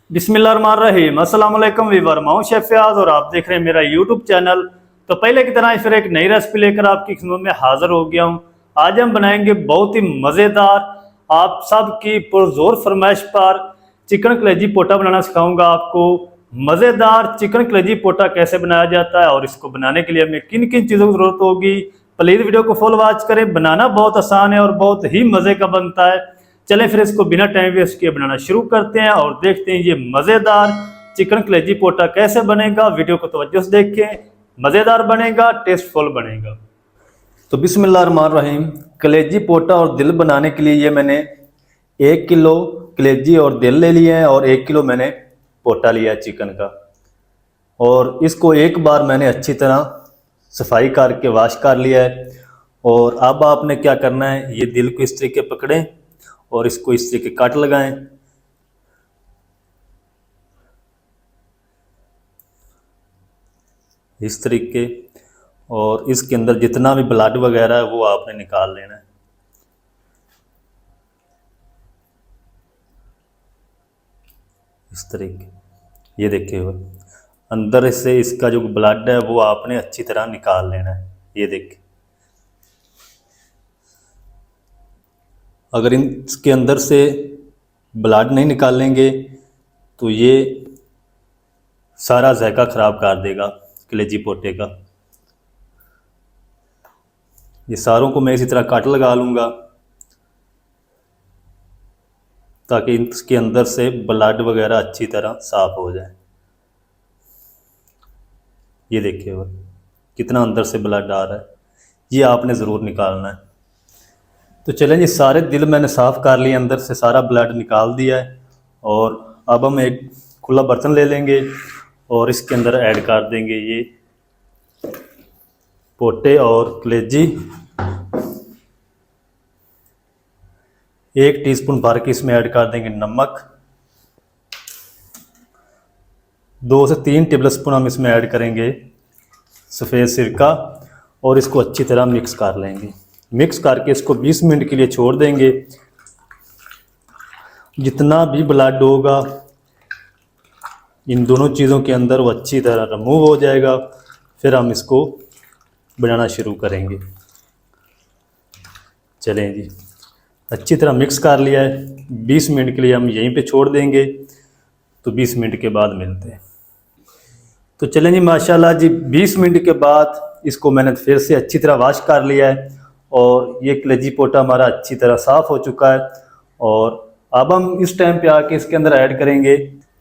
बिस्मिल्लाहिर्रहमानिर्रहीम। अस्सलाम वालेकुम वीवर, मैं हूं शेफ फयाज और आप देख रहे हैं मेरा यूट्यूब चैनल। तो पहले की तरह फिर एक नई रेसिपी लेकर आपकी खिदमत में हाजिर हो गया हूं। आज हम बनाएंगे बहुत ही मज़ेदार, आप सब की पुरजोर फरमाइश पर चिकन कलेजी पोटा बनाना सिखाऊंगा आपको। मज़ेदार चिकन कलेजी पोटा कैसे बनाया जाता है और इसको बनाने के लिए हमें किन किन चीज़ों की ज़रूरत होगी, प्लीज़ वीडियो को फुल वॉच करें। बनाना बहुत आसान है और बहुत ही मज़े का बनता है। चलें फिर इसको बिना टाइम वेस्ट किए बनाना शुरू करते हैं और देखते हैं ये मज़ेदार चिकन कलेजी पोटा कैसे बनेगा। वीडियो को तवज्जो से देखें, मज़ेदार बनेगा, टेस्टफुल बनेगा। तो बिस्मिल्लाहिर्रहमानिर्रहीम। कलेजी पोटा और दिल बनाने के लिए ये मैंने 1 किलो कलेजी और दिल ले लिए हैं और 1 किलो मैंने पोटा लिया है चिकन का। और इसको एक बार मैंने अच्छी तरह सफाई करके वाश कर लिया है। और अब आपने क्या करना है, ये दिल को इस तरीके पकड़ें और इसको इस तरीके कट लगाएं। इस तरीके, और इसके अंदर जितना भी ब्लड वगैरह है वो आपने निकाल लेना है। इस तरीके, ये देखिए अंदर से इसका जो ब्लड है वो आपने अच्छी तरह निकाल लेना है। ये देखिए, अगर इसके अंदर से ब्लड नहीं निकालेंगे तो ये सारा जायका ख़राब कर देगा कलेजी पोटे का। ये सारों को मैं इसी तरह कट लगा लूँगा ताकि इसके अंदर से ब्लड वगैरह अच्छी तरह साफ़ हो जाए। ये देखिए वो कितना अंदर से ब्लड आ रहा है, ये आपने ज़रूर निकालना है। तो चलें जी, सारे दिल मैंने साफ़ कर लिए, अंदर से सारा ब्लड निकाल दिया है। और अब हम एक खुला बर्तन ले लेंगे और इसके अंदर ऐड कर देंगे ये पोटे और कलेजी। 1 टीस्पून भर के इसमें ऐड कर देंगे नमक। 2 से 3 टेबलस्पून हम इसमें ऐड करेंगे सफ़ेद सिरका और इसको अच्छी तरह मिक्स कर लेंगे। मिक्स करके इसको 20 मिनट के लिए छोड़ देंगे। जितना भी ब्लड होगा इन दोनों चीज़ों के अंदर वो अच्छी तरह रिमूव हो जाएगा। फिर हम इसको बनाना शुरू करेंगे। चलें जी, अच्छी तरह मिक्स कर लिया है। 20 मिनट के लिए हम यहीं पे छोड़ देंगे। तो 20 मिनट के बाद मिलते हैं। तो चलें जी, माशाल्लाह जी 20 मिनट के बाद इसको मैंने फिर से अच्छी तरह वॉश कर लिया है और ये कलेजी पोटा हमारा अच्छी तरह साफ़ हो चुका है। और अब हम इस टाइम पे आके इसके अंदर ऐड करेंगे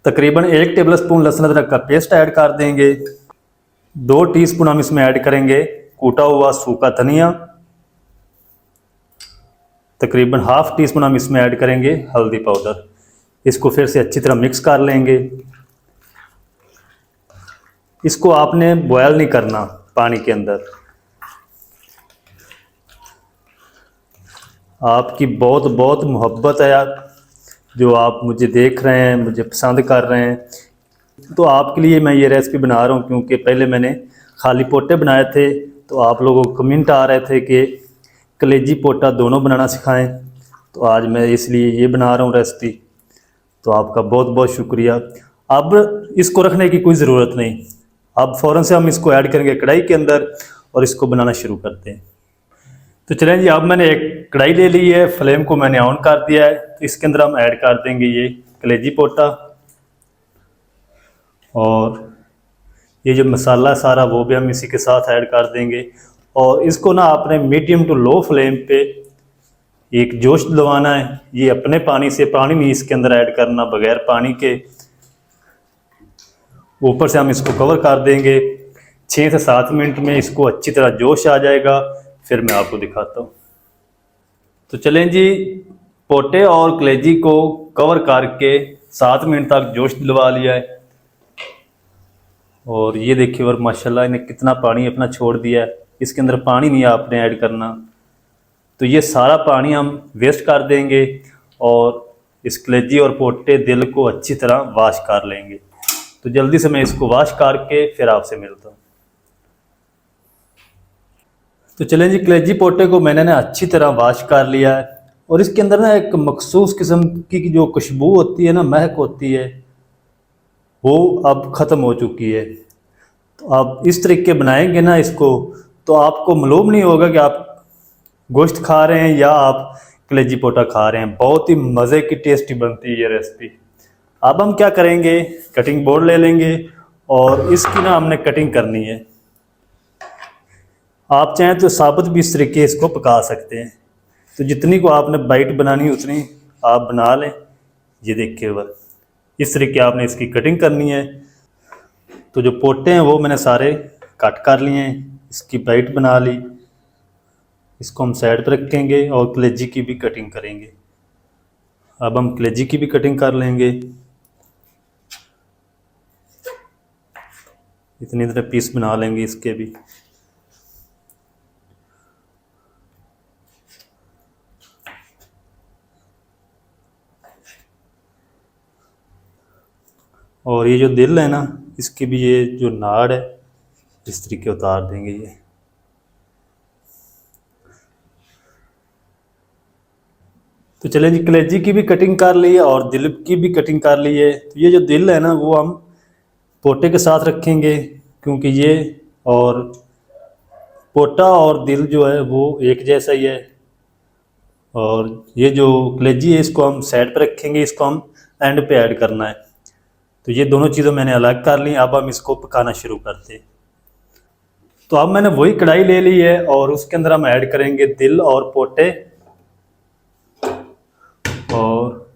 तकरीबन 1 टेबलस्पून लहसुन अदरक का पेस्ट ऐड कर देंगे। 2 टीस्पून हम इसमें ऐड करेंगे कूटा हुआ सूखा धनिया। तकरीबन ½ टीस्पून हम इसमें ऐड करेंगे हल्दी पाउडर। इसको फिर से अच्छी तरह मिक्स कर लेंगे। इसको आपने बॉयल नहीं करना पानी के अंदर। आपकी बहुत बहुत मोहब्बत है यार, जो आप मुझे देख रहे हैं, मुझे पसंद कर रहे हैं। तो आपके लिए मैं ये रेसिपी बना रहा हूँ, क्योंकि पहले मैंने खाली पोटे बनाए थे तो आप लोगों को कमेंट आ रहे थे कि कलेजी पोटा दोनों बनाना सिखाएं। तो आज मैं इसलिए ये बना रहा हूँ रेसिपी। तो आपका बहुत बहुत शुक्रिया। अब इसको रखने की कोई ज़रूरत नहीं, अब फ़ौरन से हम इसको ऐड करेंगे कढ़ाई के अंदर और इसको बनाना शुरू करते हैं। तो चलें जी, अब मैंने एक कढ़ाई ले ली है, फ्लेम को मैंने ऑन कर दिया है। तो इसके अंदर हम ऐड कर देंगे ये कलेजी पोटा और ये जो मसाला सारा वो भी हम इसी के साथ ऐड कर देंगे। और इसको ना आपने मीडियम टू लो फ्लेम पे एक जोश दिलवाना है। ये अपने पानी से, पानी नहीं इसके अंदर ऐड करना, बगैर पानी के। ऊपर से हम इसको कवर कर देंगे। 6 से 7 मिनट में इसको अच्छी तरह जोश आ जाएगा, फिर मैं आपको दिखाता हूँ। तो चलें जी, पोटे और कलेजी को कवर करके 7 मिनट तक जोश दिलवा लिया है। और ये देखिए, और माशाल्लाह इन्हें कितना पानी अपना छोड़ दिया है। इसके अंदर पानी नहीं आपने ऐड करना। तो ये सारा पानी हम वेस्ट कर देंगे और इस कलेजी और पोटे दिल को अच्छी तरह वॉश कर लेंगे। तो जल्दी से मैं इसको वॉश करके फिर आपसे मिलता हूँ। तो चलें जी, कलेजी पोटे को मैंने ना अच्छी तरह वॉश कर लिया है और इसके अंदर ना एक मखसूस किस्म की जो खुशबू होती है ना, महक होती है, वो अब ख़त्म हो चुकी है। तो आप इस तरीके बनाएंगे ना इसको, तो आपको मालूम नहीं होगा कि आप गोश्त खा रहे हैं या आप कलेजी पोटा खा रहे हैं। बहुत ही मज़े की टेस्टी बनती है ये रेसिपी। अब हम क्या करेंगे, कटिंग बोर्ड ले लेंगे और इसकी ना हमने कटिंग करनी है। आप चाहें तो साबुत भी इस तरीके इसको पका सकते हैं। तो जितनी को आपने बाइट बनानी है उतनी आप बना लें। ये देखिए बस इस तरीके आपने इसकी कटिंग करनी है। तो जो पोटे हैं वो मैंने सारे कट कर लिए हैं, इसकी बाइट बना ली। इसको हम साइड पर रखेंगे और कलेजी की भी कटिंग करेंगे। अब हम कलेजी की भी कटिंग कर लेंगे। इतनी तरह पीस बना लेंगे इसके भी। और ये जो दिल है ना, इसकी भी ये जो नाड़ है इस तरीके उतार देंगे ये। तो चले जी, कलेजी की भी कटिंग कर ली है और दिल की भी कटिंग कर ली है। तो ये जो दिल है ना वो हम पोटे के साथ रखेंगे, क्योंकि ये और पोटा और दिल जो है वो एक जैसा ही है। और ये जो कलेजी है इसको हम साइड पर रखेंगे, इसको हम एंड पे ऐड करना है। तो ये दोनों चीज़ें मैंने अलग कर ली। अब हम इसको पकाना शुरू करते हैं। तो अब मैंने वही कढ़ाई ले ली है और उसके अंदर हम ऐड करेंगे दिल और पोटे और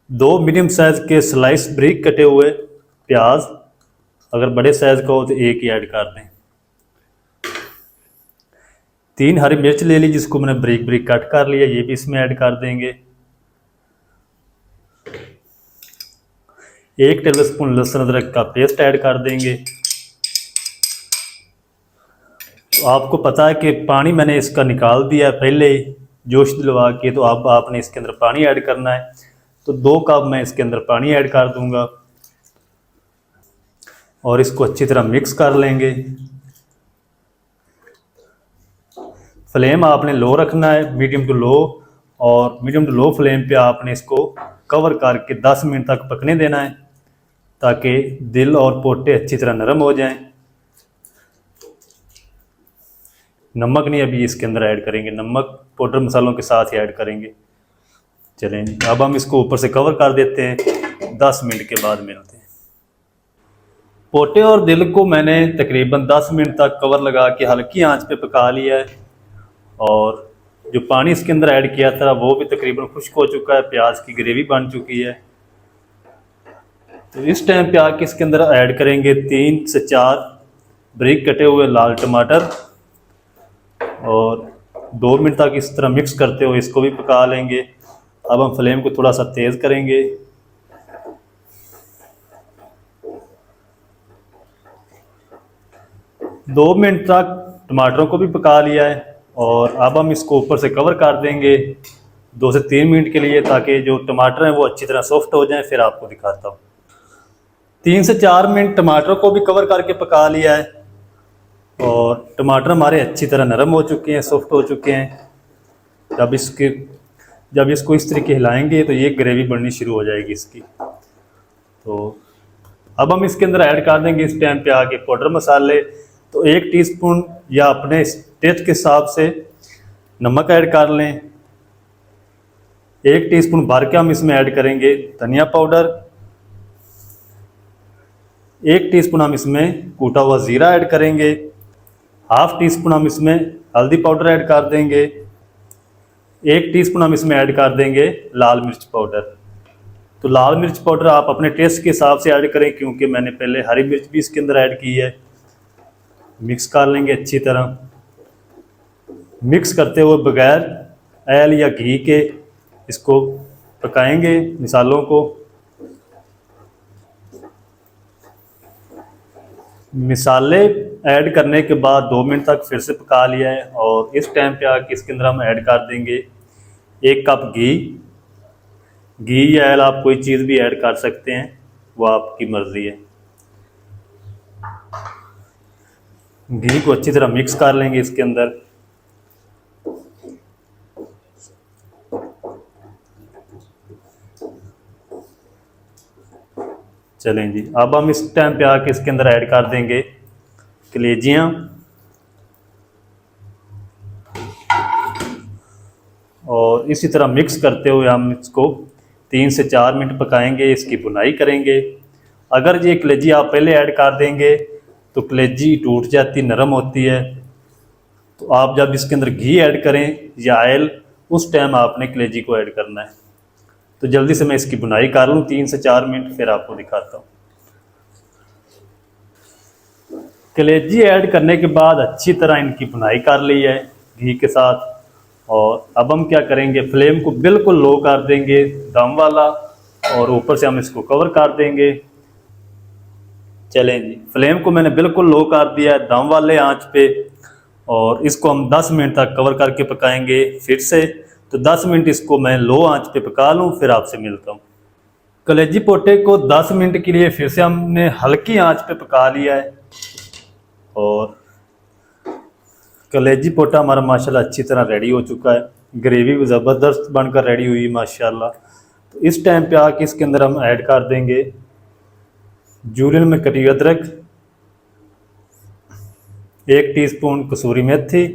2 मीडियम साइज के स्लाइस ब्रिक कटे हुए प्याज। अगर बड़े साइज का हो तो एक ही ऐड कर दें। 3 हरी मिर्च ले ली जिसको मैंने ब्रिक ब्रिक कट कर लिया, ये भी इसमें ऐड कर देंगे। 1 टेबलस्पून लहसुन अदरक का पेस्ट ऐड कर देंगे। तो आपको पता है कि पानी मैंने इसका निकाल दिया है पहले ही जोश दिलवा के, तो अब आपने इसके अंदर पानी ऐड करना है। तो 2 कप मैं इसके अंदर पानी ऐड कर दूंगा और इसको अच्छी तरह मिक्स कर लेंगे। फ्लेम आपने लो रखना है, मीडियम टू लो, और मीडियम टू लो फ्लेम पे आपने इसको कवर करके 10 मिनट तक पकने देना है, ताकि दिल और पोटे अच्छी तरह नरम हो जाएं। नमक नहीं अभी इसके अंदर ऐड करेंगे, नमक पाउडर मसालों के साथ ही ऐड करेंगे। चलें अब हम इसको ऊपर से कवर कर देते हैं। 10 मिनट के बाद मिलते हैं। पोटे और दिल को मैंने तकरीबन 10 मिनट तक कवर लगा के हल्की आंच पे पका लिया है और जो पानी इसके अंदर ऐड किया था वो भी तकरीबन खुश्क हो चुका है। प्याज की ग्रेवी बन चुकी है। तो इस टाइम पे आके इसके अंदर ऐड करेंगे 3 से 4 बारीक कटे हुए लाल टमाटर और 2 मिनट तक इस तरह मिक्स करते हुए इसको भी पका लेंगे। अब हम फ्लेम को थोड़ा सा तेज़ करेंगे। दो मिनट तक टमाटरों को भी पका लिया है और अब हम इसको ऊपर से कवर कर देंगे 2 से 3 मिनट के लिए, ताकि जो टमाटर हैं वो अच्छी तरह सॉफ्ट हो जाएं। फिर आपको दिखाता हूँ। 3 से 4 मिनट टमाटरों को भी कवर करके पका लिया है और टमाटर हमारे अच्छी तरह नरम हो चुके हैं, सॉफ्ट हो चुके हैं। जब इसको इस तरीके हिलाएंगे तो ये ग्रेवी बननी शुरू हो जाएगी इसकी। तो अब हम इसके अंदर ऐड कर देंगे इस टाइम पे आके पाउडर मसाले। तो 1 टीस्पून या अपने टेस्ट के हिसाब से नमक ऐड कर लें। 1 टीस्पून भर के हम इसमें ऐड करेंगे धनिया पाउडर। 1 टीस्पून हम इसमें कूटा हुआ ज़ीरा ऐड करेंगे। हाफ टी स्पून हम इसमें हल्दी पाउडर ऐड कर देंगे। 1 टीस्पून हम इसमें ऐड कर देंगे लाल मिर्च पाउडर। तो लाल मिर्च पाउडर आप अपने टेस्ट के हिसाब से ऐड करें, क्योंकि मैंने पहले हरी मिर्च भी इसके अंदर ऐड की है। मिक्स कर लेंगे अच्छी तरह। मिक्स करते हुए बगैर ऑयल या घी के इसको पकाएंगे मसालों को। मसाले ऐड करने के बाद 2 मिनट तक फिर से पका लिया है और इस टाइम पे आके इसके अंदर हम ऐड कर देंगे 1 कप घी। घी या ऑयल आप कोई चीज़ भी ऐड कर सकते हैं, वो आपकी मर्ज़ी है। घी को अच्छी तरह मिक्स कर लेंगे इसके अंदर। चलें जी, अब हम इस टाइम पे आके इसके अंदर ऐड कर देंगे कलेजियाँ और इसी तरह मिक्स करते हुए हम इसको 3 से 4 मिनट पकाएंगे, इसकी भुनाई करेंगे। अगर ये कलेजी आप पहले ऐड कर देंगे तो कलेजी टूट जाती, नरम होती है। तो आप जब इसके अंदर घी ऐड करें या ऑयल, उस टाइम आपने कलेजी को ऐड करना है। तो जल्दी से मैं इसकी भुनाई कर लूँ 3 से 4 मिनट, फिर आपको दिखाता हूँ। कलेजी ऐड करने के बाद अच्छी तरह इनकी भुनाई कर ली है घी के साथ। और अब हम क्या करेंगे, फ्लेम को बिल्कुल लो कर देंगे, दम वाला, और ऊपर से हम इसको कवर कर देंगे। चलें जी, फ्लेम को मैंने बिल्कुल लो कर दिया है दम वाले आंच पे, और इसको हम 10 मिनट तक कवर करके पकाएंगे फिर से। तो 10 मिनट इसको मैं लो आंच पे पका लूँ, फिर आपसे मिलता हूँ। कलेजी पोटे को 10 मिनट के लिए फिर से हमने हल्की आंच पे पका लिया है, और कलेजी पोटा हमारा माशाल्लाह अच्छी तरह रेडी हो चुका है। ग्रेवी भी ज़बरदस्त बनकर रेडी हुई माशाल्लाह। तो इस टाइम पे आके इसके अंदर हम ऐड कर देंगे जूलियन में कटी अदरक, 1 टीस्पून कसूरी मेथी,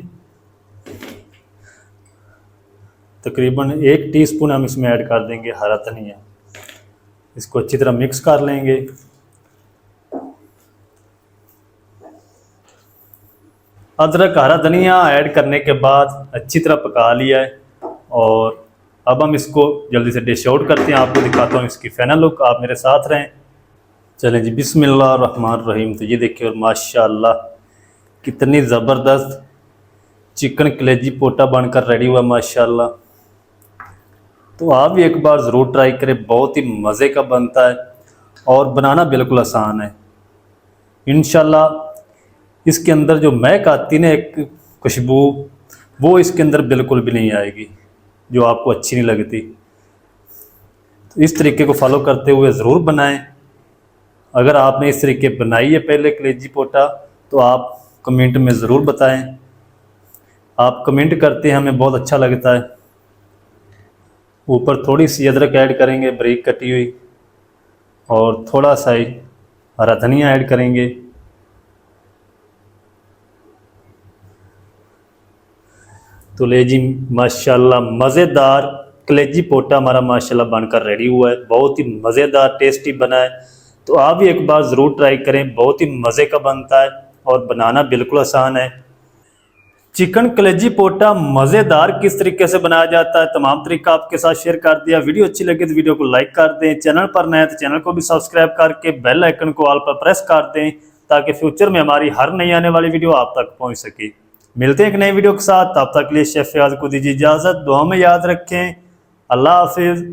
तकरीबन 1 टीस्पून हम इसमें ऐड कर देंगे हरा धनिया। इसको अच्छी तरह मिक्स कर लेंगे। अदरक हरा धनिया ऐड करने के बाद अच्छी तरह पका लिया है, और अब हम इसको जल्दी से डिश आउट करते हैं। आपको दिखाता हूँ इसकी फाइनल लुक, आप मेरे साथ रहें। चलें जी, बिस्मिल्लाह रहमान रहीम। तो ये देखिए, और माशाल्लाह कितनी ज़बरदस्त चिकन कलेजी पोटा बनकर रेडी हुआ माशाल्लाह। तो आप भी एक बार ज़रूर ट्राई करें, बहुत ही मज़े का बनता है और बनाना बिल्कुल आसान है। इंशाल्लाह इसके अंदर जो महक आती है ना, एक खुशबू, वो इसके अंदर बिल्कुल भी नहीं आएगी, जो आपको अच्छी नहीं लगती। तो इस तरीके को फॉलो करते हुए ज़रूर बनाएं। अगर आपने इस तरीके बनाई है पहले कलेजी पोटा, तो आप कमेंट में ज़रूर बताएं। आप कमेंट करते हैं, हमें बहुत अच्छा लगता है। ऊपर थोड़ी सी अदरक ऐड करेंगे बारीक कटी हुई, और थोड़ा सा ही हरा धनिया ऐड करेंगे। तो ले जी, माशाल्लाह मज़ेदार कलेजी पोटा हमारा माशाल्लाह बनकर रेडी हुआ है। बहुत ही मज़ेदार टेस्टी बना है। तो आप भी एक बार ज़रूर ट्राई करें, बहुत ही मज़े का बनता है और बनाना बिल्कुल आसान है। चिकन कलेजी पोटा मज़ेदार किस तरीके से बनाया जाता है, तमाम तरीका आपके साथ शेयर कर दिया। वीडियो अच्छी लगे तो वीडियो को लाइक कर दें। चैनल पर नए तो चैनल को भी सब्सक्राइब करके बेल आइकन को ऑल पर प्रेस कर दें, ताकि फ्यूचर में हमारी हर नई आने वाली वीडियो आप तक पहुंच सके। मिलते हैं एक नई वीडियो के साथ, तब तक के लिए शेफ फयाज को दीजिए इजाज़त। दुआ में याद रखें। अल्लाह हाफिज़।